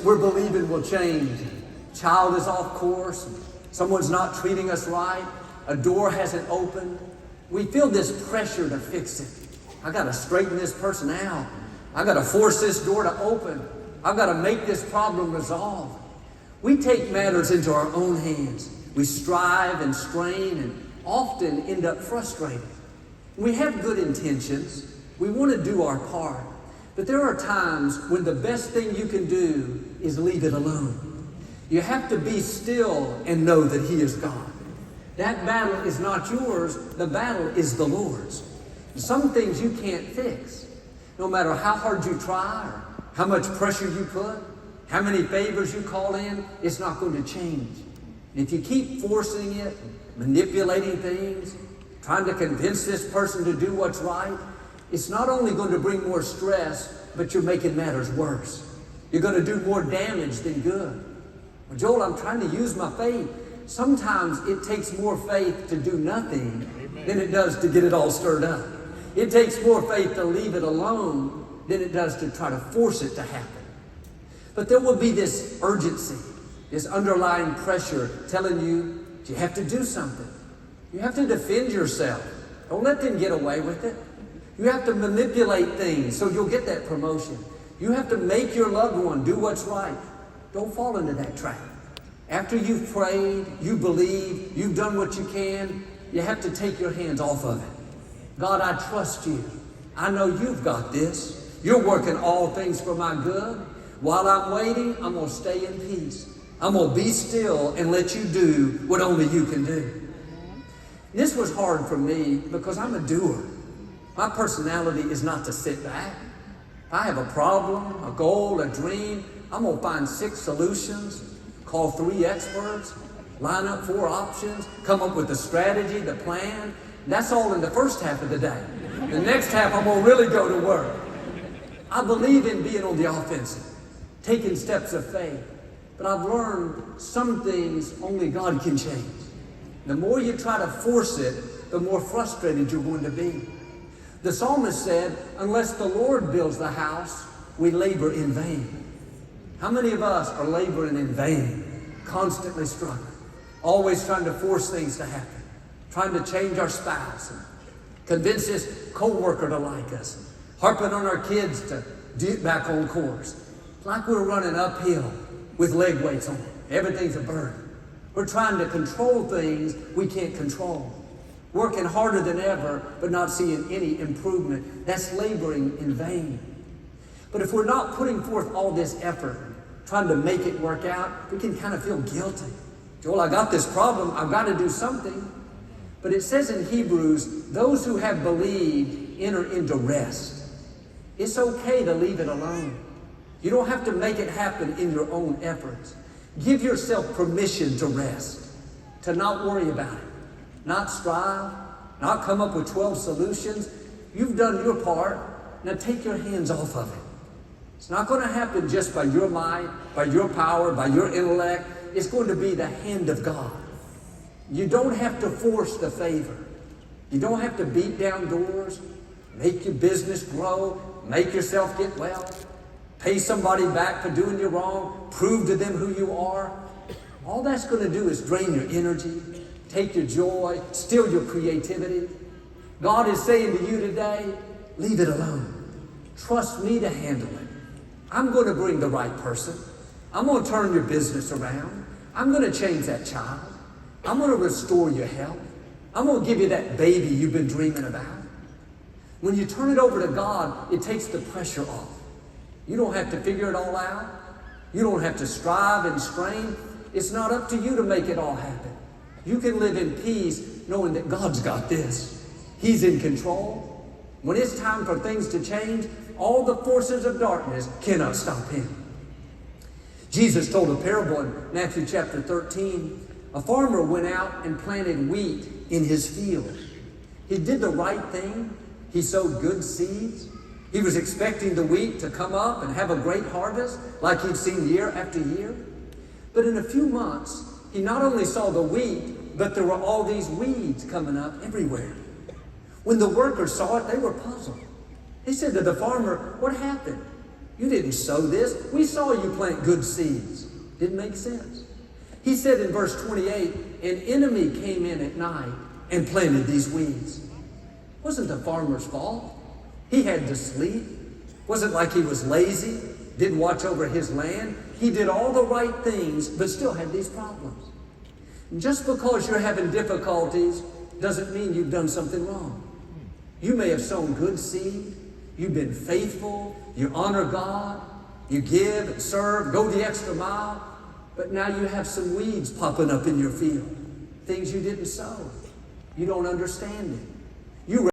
we're believing will change. Child is off course. Someone's not treating us right. A door hasn't opened. We feel this pressure to fix it. I got to straighten this person out. I got to force this door to open. I've got to make this problem resolved. We take matters into our own hands. We strive and strain and often end up frustrated. We have good intentions. We want to do our part. But there are times when the best thing you can do is leave it alone. You have to be still and know that He is God. That battle is not yours. The battle is the Lord's. Some things you can't fix. No matter how hard you try or how much pressure you put, how many favors you call in, it's not going to change. And if you keep forcing it, manipulating things, trying to convince this person to do what's right, it's not only going to bring more stress, but you're making matters worse. You're going to do more damage than good. Well, Joel, I'm trying to use my faith. Sometimes it takes more faith to do nothing than it does to get it all stirred up. It takes more faith to leave it alone than it does to try to force it to happen. But there will be this urgency, this underlying pressure telling you you have to do something. You have to defend yourself. Don't let them get away with it. You have to manipulate things so you'll get that promotion. You have to make your loved one do what's right. Don't fall into that trap. After you've prayed, you believe, you've done what you can, you have to take your hands off of it. God, I trust you. I know you've got this. You're working all things for my good. While I'm waiting, I'm going to stay in peace. I'm going to be still and let you do what only you can do. This was hard for me because I'm a doer. My personality is not to sit back. If I have a problem, a goal, a dream, I'm going to find 6 solutions, call 3 experts, line up 4 options, come up with the strategy, the plan. That's all in the first half of the day. The next half, I'm going to really go to work. I believe in being on the offensive, taking steps of faith. But I've learned some things only God can change. The more you try to force it, the more frustrated you're going to be. The psalmist said, unless the Lord builds the house, we labor in vain. How many of us are laboring in vain, constantly struggling, always trying to force things to happen, trying to change our spouse, and convince this co-worker to like us, harping on our kids to get back on course. It's like we're running uphill with leg weights on. Everything's a burden. We're trying to control things we can't control. Working harder than ever, but not seeing any improvement. That's laboring in vain. But if we're not putting forth all this effort, trying to make it work out, we can kind of feel guilty. Joel, I got this problem. I've got to do something. But it says in Hebrews, those who have believed enter into rest. It's okay to leave it alone. You don't have to make it happen in your own efforts. Give yourself permission to rest, to not worry about it, not strive, not come up with 12 solutions. You've done your part. Now take your hands off of it. It's not going to happen just by your might, by your power, by your intellect. It's going to be the hand of God. You don't have to force the favor. You don't have to beat down doors, make your business grow, make yourself get well, pay somebody back for doing you wrong, prove to them who you are. All that's going to do is drain your energy, take your joy, steal your creativity. God is saying to you today, leave it alone. Trust me to handle it. I'm going to bring the right person. I'm going to turn your business around. I'm going to change that child. I'm going to restore your health. I'm going to give you that baby you've been dreaming about. When you turn it over to God, it takes the pressure off. You don't have to figure it all out. You don't have to strive and strain. It's not up to you to make it all happen. You can live in peace knowing that God's got this. He's in control. When it's time for things to change, all the forces of darkness cannot stop Him. Jesus told a parable in Matthew chapter 13. A farmer went out and planted wheat in his field. He did the right thing. He sowed good seeds. He was expecting the wheat to come up and have a great harvest like he'd seen year after year. But in a few months, he not only saw the wheat, but there were all these weeds coming up everywhere. When the workers saw it, they were puzzled. They said to the farmer, "What happened? You didn't sow this. We saw you plant good seeds. Didn't make sense. He said in verse 28, an enemy came in at night and planted these weeds. Wasn't the farmer's fault. He had to sleep. Wasn't like he was lazy, didn't watch over his land. He did all the right things, but still had these problems. And just because you're having difficulties doesn't mean you've done something wrong. You may have sown good seed. You've been faithful. You honor God. You give and serve, go the extra mile. But now you have some weeds popping up in your field. Things you didn't sow. You don't understand it.